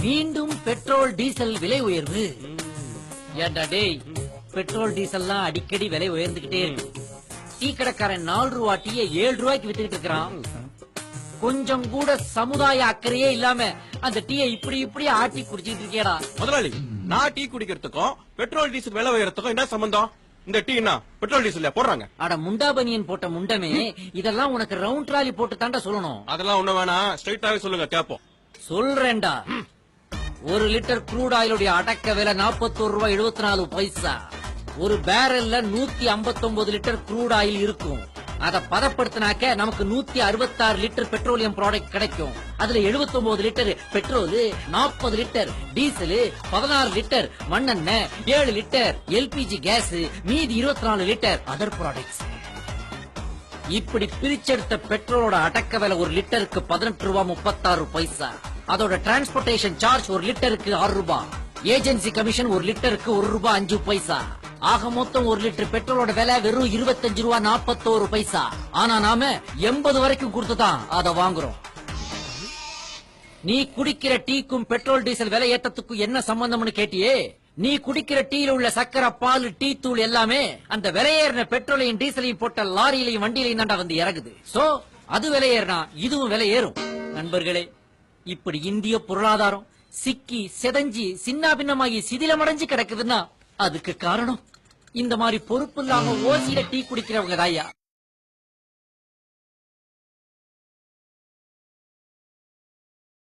மீண்டும் petrol diesel விலை உயர்வு. ஏண்டா டேய், பெட்ரோல் டீசல்லாம் அடிக்கடி விலை உயர்ந்துகிட்டே இருக்கு. டீ கடைக்காரன் 4 ரூபா டீயை 7 ரூபாய்க்கு வித்துக்கிட்டு இருக்கிறான். கொஞ்சம் கூட சமுதாய அக்கறையே இல்லாம அந்த டீயை இப்படி இப்படி ஆட்டி குடிச்சிட்டு இருக்கேடா. முதலாளி, நான் டீ குடிக்கிறதுக்கும் பெட்ரோல் டீசல் விலை உயரத்துக்கும் என்ன சம்பந்தம்? இந்த டீ என்ன பெட்ரோல் டீசல் போடுறாங்க? அட முண்டா பனியன் போட்ட முண்டமே, இதெல்லாம் உனக்கு ரவுண்ட் ட்ராலி போட்டு தாண்டா சொல்லணும். அதெல்லாம் ஒண்ணு வேணாம், ஸ்ட்ரைட்டாவே சொல்லுங்க கேப்போம். சொல்றேன்டா. 1 லிட்டர் க்ரூட் ஆயிலுடைய அடக்க விலை 41 ரூபாய் 74 பைசா. ஒரு பேரல்ல 159 லிட்டர் க்ரூட் ஆயில் இருக்கும். அத பதப்படுத்தினாக்க நமக்கு 166 லிட்டர் பெட்ரோலியம் ப்ராடக்ட் கிடைக்கும். அதுல 79 litre petrol, 40 litre diesel, 16 litre மண்ணெண்ணெய், 7 லிட்டர் எல்பிஜி கேஸ், மீதி 24 லிட்டர் அதர் ப்ராடக்ட்ஸ். இப்படி பிரிச்செடுத்த பெட்ரோலோட அடக்க விலை 1 லிட்டருக்கு 18 ரூபாய் 36 பைசா. அதோட டிரான்ஸ்போர்டேஷன் சார்ஜ் 1 லிட்டருக்கு 6 ரூபாய். ஏஜென்சி கமிஷன் 1 லிட்டருக்கு 1 ரூபாய் 5 பைசா. ஆக மொத்தம் 1 லிட்டர் பெட்ரோலோட விலை வெறும் 25 ரூபாய் 41 பைசா. ஆனா நாம 80 வரைக்கும் கொடுத்துதான் அத வாங்குறோம். நீ குடிக்கிற டீக்கும் பெட்ரோல் டீசல் விலை ஏற்றத்துக்கும் என்ன சம்பந்தம்னு கேட்டியே? நீ குடிக்கிற டீல உள்ள சக்கரை, பால், டீ தூள் எல்லாமே அந்த விலையேறின பெட்ரோலையும் டீசலையும் போட்ட லாரியிலையும் வண்டியிலையும் தாண்டா வந்து இறங்குது. சோ அது விலையேறினா இதுவும் விலை ஏறும். நண்பர்களே, இப்படி இந்திய பொருளாதாரம் சிக்கி செதஞ்சி சின்ன பின்னமாகி சிதிலமடைஞ்சு கிடக்குதுன்னா அதுக்கு காரணம் இந்த மாதிரி பொறுப்பு இல்லாம ஓசியில டீ குடிக்கிறவங்க தாயா.